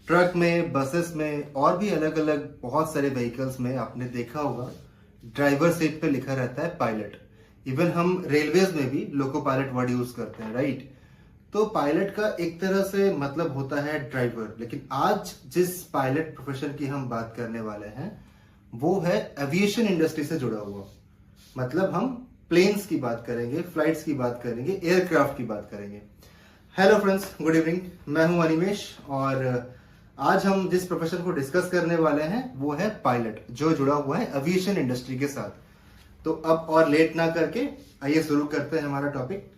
Truck में, buses में और भी अलग अलग बहुत सारे व्हीकल्स में आपने देखा होगा ड्राइवर सीट पे लिखा रहता है पायलट। इवन हम रेलवेज में भी लोको पायलट वर्ड यूज करते हैं, राइट। तो पायलट का एक तरह से मतलब होता है ड्राइवर, लेकिन आज जिस पायलट प्रोफेशन की हम बात करने वाले हैं वो है एविएशन इंडस्ट्री से जुड़ा हुआ। मतलब हम प्लेन्स की बात करेंगे, फ्लाइट्स की बात करेंगे, एयरक्राफ्ट की बात करेंगे। Hello friends, good evening. मैं हूं अनिमेश और आज हम जिस प्रोफेशन को डिस्कस करने वाले हैं वो है पायलट, जो जुड़ा हुआ है एविएशन इंडस्ट्री के साथ। तो अब और लेट ना करके आइए शुरू करते हैं हमारा टॉपिक।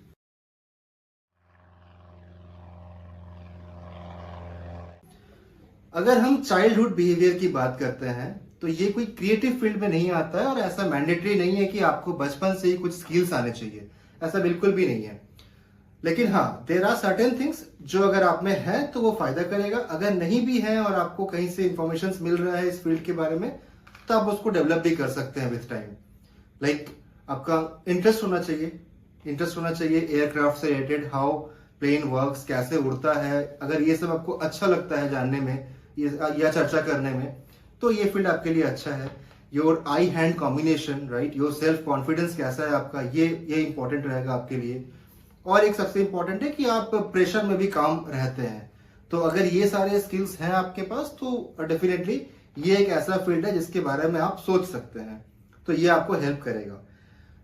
अगर हम चाइल्डहुड बिहेवियर की बात करते हैं तो ये कोई क्रिएटिव फील्ड में नहीं आता है और ऐसा मैंडेटरी नहीं है कि आपको बचपन से ही कुछ स्किल्स आने चाहिए, ऐसा बिल्कुल भी नहीं है। लेकिन हाँ, देर आर सर्टेन थिंग्स जो अगर आप में है तो वो फायदा करेगा, अगर नहीं भी है और आपको कहीं से इंफॉर्मेशन मिल रहा है इस फील्ड के बारे में तो आप उसको डेवलप भी कर सकते हैं विथ टाइम। लाइक आपका इंटरेस्ट होना चाहिए, एयरक्राफ्ट से रिलेटेड, हाउ प्लेन वर्क्स, कैसे उड़ता है। अगर ये सब आपको अच्छा लगता है जानने में या चर्चा करने में तो ये फील्ड आपके लिए अच्छा है। Your I hand combination, right, your self confidence कैसा है आपका, ये इंपॉर्टेंट रहेगा आपके लिए। और एक सबसे इंपॉर्टेंट है कि आप प्रेशर में भी काम रहते हैं। तो अगर ये सारे स्किल्स हैं आपके पास तो डेफिनेटली ये एक ऐसा फील्ड है जिसके बारे में आप सोच सकते हैं, तो ये आपको हेल्प करेगा।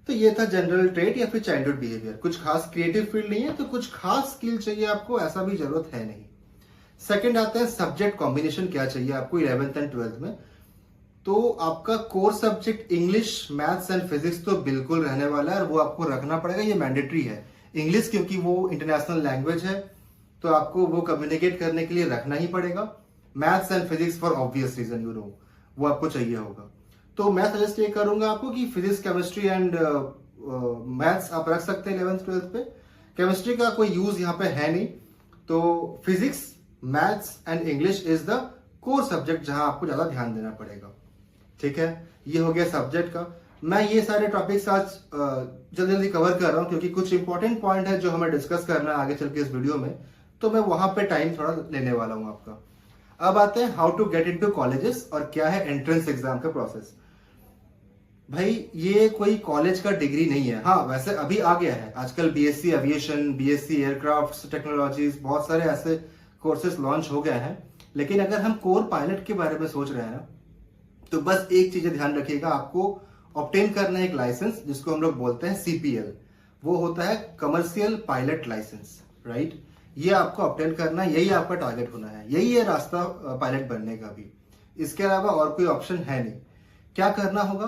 तो ये था जनरल ट्रेट या फिर चाइल्डहुड बिहेवियर। कुछ खास क्रिएटिव फील्ड नहीं है तो कुछ खास स्किल चाहिए आपको, ऐसा भी जरूरत है नहीं। सेकंड आता है सब्जेक्ट कॉम्बिनेशन, क्या चाहिए आपको 11th एंड 12th में। तो आपका core subject English, maths and physics तो बिल्कुल रहने वाला है और वो आपको रखना पड़ेगा, ये मैंडेटरी है। इंग्लिश क्योंकि वो इंटरनेशनल लैंग्वेज है तो आपको वो कम्युनिकेट करने के लिए रखना ही पड़ेगा। Maths and physics for obvious reason, you know, वो आपको चाहिए होगा। तो मैं सजेस्ट ये करूंगा आपको कि फिजिक्स, केमिस्ट्री एंड मैथ्स आप रख सकते हैं 11th 12th पे। केमिस्ट्री का कोई यूज यहाँ पे है नहीं, तो physics, maths and English is the core subject जहां आपको ज्यादा ध्यान देना पड़ेगा। ठीक है, ये हो गया सब्जेक्ट का। मैं ये सारे टॉपिक्स आज जल्दी जल्दी कवर कर रहा हूं क्योंकि कुछ इंपॉर्टेंट पॉइंट है जो हमें डिस्कस करना है आगे चल के इस वीडियो में, तो मैं वहां पे टाइम थोड़ा लेने वाला हूं आपका। अब आते हैं how to get into colleges और क्या है एंट्रेंस एग्जाम का प्रोसेस। भाई ये कोई कॉलेज का डिग्री नहीं है। हाँ, वैसे अभी आ गया है आजकल BSc aviation, BSc aircraft technologies, बहुत सारे ऐसे कोर्सेज लॉन्च हो गए हैं। लेकिन अगर हम कोर पायलट के बारे में सोच रहे हैं ना तो बस एक चीज ध्यान रखिएगा, आपको ऑब्टेन करना है एक लाइसेंस जिसको हम लोग बोलते हैं सीपीएल। वो होता है कमर्शियल पायलट लाइसेंस, राइट। ये आपको ऑब्टेन करना है, यही आपका टारगेट होना है, यही है रास्ता पायलट बनने का भी। इसके अलावा और कोई ऑप्शन है नहीं। क्या करना होगा,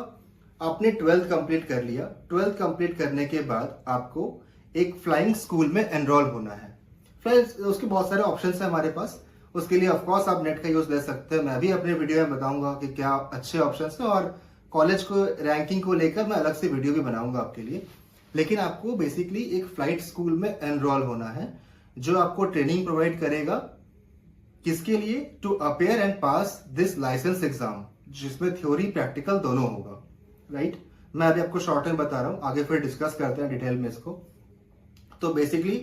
आपने 12th कंप्लीट कर लिया। 12th कंप्लीट करने के बाद आपको एक फ्लाइंग स्कूल में एनरोल होना है। फ्रेंड्स, उसके बहुत सारे ऑप्शंस हैं हमारे पास। उसके लिए ऑफकोर्स आप नेट का यूज ले सकते हैं। मैं भी अपने वीडियो में बताऊंगा कि क्या अच्छे ऑप्शंस हैं और कॉलेज को रैंकिंग को लेकर मैं अलग से वीडियो भी बनाऊंगा आपके लिए। लेकिन आपको बेसिकली एक फ्लाइट स्कूल में एनरोल होना है जो आपको ट्रेनिंग प्रोवाइड करेगा। किसके लिए? To appear and pass this licence exam, जिसमें थ्योरी प्रैक्टिकल दोनों होगा, राइट। मैं अभी आपको शॉर्ट में बता रहा हूं, आगे फिर डिस्कस करते हैं डिटेल में इसको। तो बेसिकली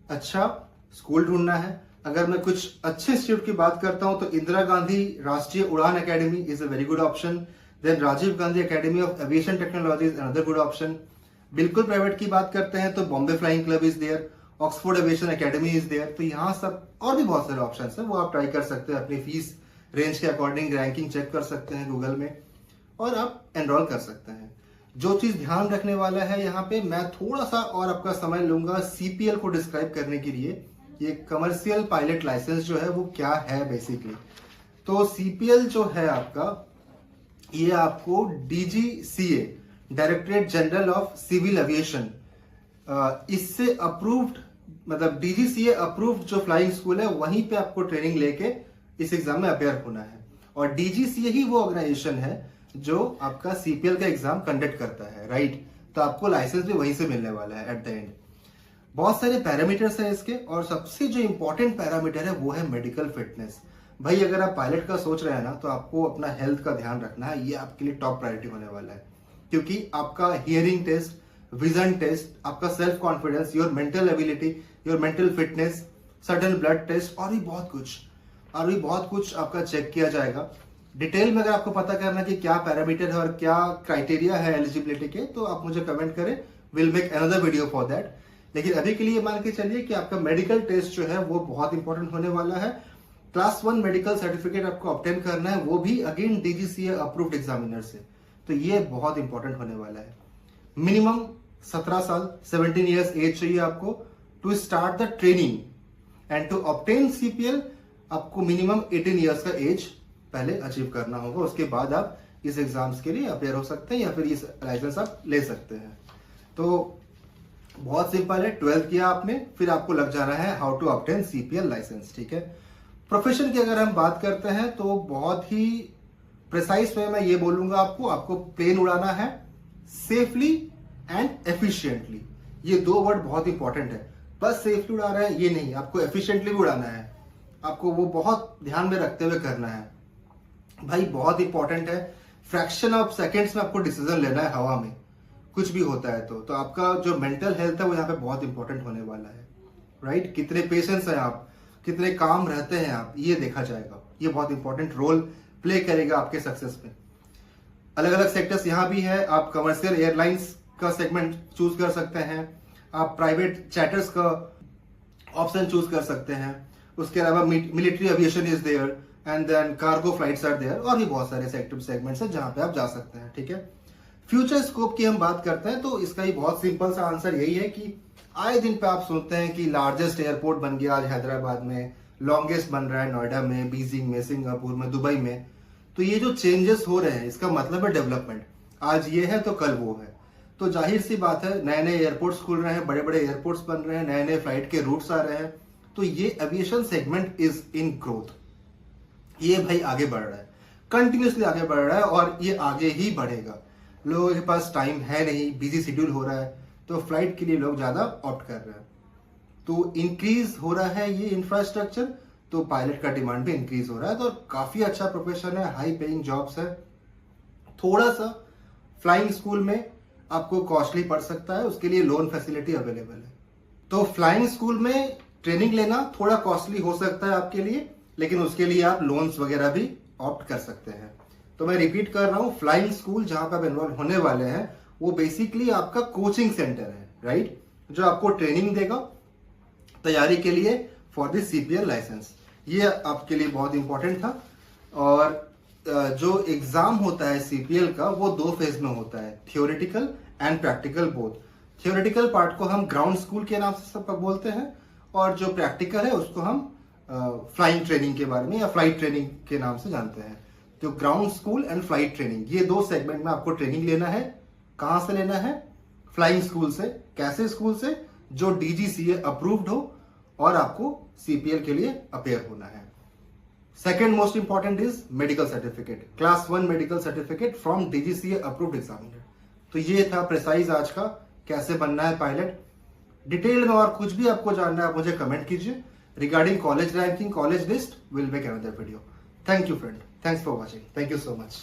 अच्छा स्कूल ढूंढना है। अगर मैं कुछ अच्छे इंस्टीट्यूट की बात करता हूं तो Indira Gandhi Rashtriya Uran academy is a very good option. Then Rajiv Gandhi academy of aviation technologies another good option. बिल्कुल प्राइवेट की बात करते हैं तो Bombay flying club is there, Oxford aviation academy is there. तो यहाँ सब और भी बहुत सारे ऑप्शन हैं, वो आप ट्राई कर सकते हैं। अपनी फीस रेंज के अकॉर्डिंग रैंकिंग चेक कर सकते हैं गूगल में और आप एनरोल कर सकते हैं। जो चीज ध्यान रखने वाला है यहाँ पे, मैं थोड़ा सा और आपका समय लूंगा सीपीएल को डिस्क्राइब करने के लिए। ये कमर्शियल पायलट लाइसेंस जो है वो क्या है बेसिकली। तो सीपीएल जो है आपका, ये आपको DGCA, directorate general of civil aviation, इससे अप्रूव्ड, मतलब डीजीसीए अप्रूव्ड जो फ्लाइंग स्कूल है वहीं पे आपको ट्रेनिंग लेके इस एग्जाम में अपेयर होना है। और डीजीसीए ही वो ऑर्गेनाइजेशन है जो आपका सीपीएल का एग्जाम कंडक्ट करता है, राइट। तो आपको लाइसेंस भी वहीं से मिलने वाला है एट द एंड। बहुत सारे पैरामीटर्स हैं इसके और सबसे जो इंपॉर्टेंट पैरामीटर है वो है मेडिकल फिटनेस। भाई अगर आप पायलट का सोच रहे हैं ना तो आपको अपना हेल्थ का ध्यान रखना है, ये आपके लिए टॉप प्रायोरिटी होने वाला है। क्योंकि आपका हियरिंग टेस्ट, विजन टेस्ट, आपका self confidence, your mental ability, your mental fitness, sudden blood test और भी बहुत कुछ और भी बहुत कुछ आपका चेक किया जाएगा। डिटेल में अगर आपको पता करना कि क्या पैरामीटर है और क्या क्राइटेरिया है एलिजिबिलिटी के, तो आप मुझे कमेंट करें, will make another video for that. लेकिन अभी के लिए मान के चलिए कि आपका मेडिकल टेस्ट जो है वो बहुत इंपॉर्टेंट होने वाला है। क्लास 1 मेडिकल सर्टिफिकेट आपको ऑब्टेन करना है, वो भी अगेन डीजीसीए अप्रूव्ड एग्जामिनर से, तो ये बहुत इंपॉर्टेंट होने वाला है। मिनिमम 17 साल 17 ईयर्स एज चाहिए आपको to start the training, and to obtain CPL आपको मिनिमम 18 ईयर्स का एज पहले अचीव करना होगा। उसके बाद आप इस एग्जाम्स के लिए अपेयर हो सकते हैं या फिर इस लाइसेंस आप ले सकते हैं। तो बहुत सिंपल है, 12th किया आपने, फिर आपको लग जाना है how to obtain CPL licence, ठीक है। प्रोफेशन की अगर हम बात करते हैं तो बहुत ही प्रिसाइज में मैं ये बोलूंगा आपको प्लेन उड़ाना है सेफली एंड एफिशिएंटली। ये दो वर्ड बहुत इंपॉर्टेंट है। बस सेफली उड़ा रहे हैं ये नहीं, आपको एफिशिएंटली भी उड़ाना है, आपको वो बहुत ध्यान में रखते हुए करना है भाई, बहुत इंपॉर्टेंट है। फ्रैक्शन ऑफ सेकेंड्स में आपको डिसीजन लेना है हवा में, कुछ भी होता है तो आपका जो मेंटल हेल्थ है वो यहाँ पे बहुत इंपॉर्टेंट होने वाला है, राइट। कितने पेशेंस हैं आप, कितने काम रहते हैं आप, ये देखा जाएगा। ये बहुत इंपॉर्टेंट रोल प्ले करेगा आपके सक्सेस में। अलग अलग सेक्टर्स यहाँ भी है, आप कमर्शियल एयरलाइंस का सेगमेंट चूज कर सकते हैं, आप प्राइवेट चैटर्स का ऑप्शन चूज कर सकते हैं, उसके अलावा military aviation is there, and then cargo flights are there, और भी बहुत सारे सेक्टर सेगमेंट्स हैं जहां पे आप जा सकते हैं, ठीक है। फ्यूचर स्कोप की हम बात करते हैं तो इसका ही बहुत सिंपल सा आंसर यही है कि आए दिन पे आप सुनते हैं कि लार्जेस्ट एयरपोर्ट बन गया आज हैदराबाद में, लॉन्गेस्ट बन रहा है नोएडा में, बीजिंग में, सिंगापुर में, दुबई में। तो ये जो चेंजेस हो रहे हैं इसका मतलब है डेवलपमेंट। आज ये है तो कल वो है, तो जाहिर सी बात है नए नए एयरपोर्ट्स खुल रहे हैं, बड़े बड़े एयरपोर्ट्स बन रहे हैं, नए नए फ्लाइट के रूट्स आ रहे हैं, तो ये aviation segment is in growth. ये भाई आगे बढ़ रहा है, कंटिन्यूसली आगे बढ़ रहा है और ये आगे ही बढ़ेगा। लोगों के पास टाइम है नहीं, बिजी शेड्यूल हो रहा है, तो फ्लाइट के लिए लोग ज्यादा ऑप्ट कर रहे हैं, तो इंक्रीज हो रहा है ये इंफ्रास्ट्रक्चर, तो पायलट का डिमांड भी इंक्रीज हो रहा है। तो काफी अच्छा प्रोफेशन है, हाई पेइंग जॉब्स है। थोड़ा सा फ्लाइंग स्कूल में आपको कॉस्टली पड़ सकता है, उसके लिए लोन फैसिलिटी अवेलेबल है। तो फ्लाइंग स्कूल में ट्रेनिंग लेना थोड़ा कॉस्टली हो सकता है आपके लिए, लेकिन उसके लिए आप लोन्स वगैरह भी ऑप्ट कर सकते हैं। तो मैं रिपीट कर रहा हूं, फ्लाइंग स्कूल जहां पर आप इन्वॉल्व होने वाले हैं वो बेसिकली आपका कोचिंग सेंटर है, राइट, जो आपको ट्रेनिंग देगा तैयारी के लिए फॉर द सीपीएल लाइसेंस। ये आपके लिए बहुत इंपॉर्टेंट था। और जो एग्जाम होता है सीपीएल का वो 2 फेज में होता है, theoretical and practical both. Theoretical part को हम ग्राउंड स्कूल के नाम से सब बोलते हैं, और जो प्रैक्टिकल है उसको हम फ्लाइंग ट्रेनिंग के बारे में या फ्लाइट ट्रेनिंग के नाम से जानते हैं। तो ground school and flight training, ये 2 सेगमेंट में आपको ट्रेनिंग लेना है। कहां से लेना है? फ्लाइंग स्कूल से। कैसे स्कूल से? जो डीजीसीए अप्रूव्ड हो और आपको सीपीएल के लिए अपेयर होना है। Second most important is medical certificate, class 1 medical certificate from DGCA approved examiner. तो ये था प्रिसाइज आज का, कैसे बनना है पायलट। डिटेल में और कुछ भी आपको जानना है आप मुझे कमेंट कीजिए। Regarding college ranking, college list, will make another video. Thank you friend, thanks for watching, thank you so much.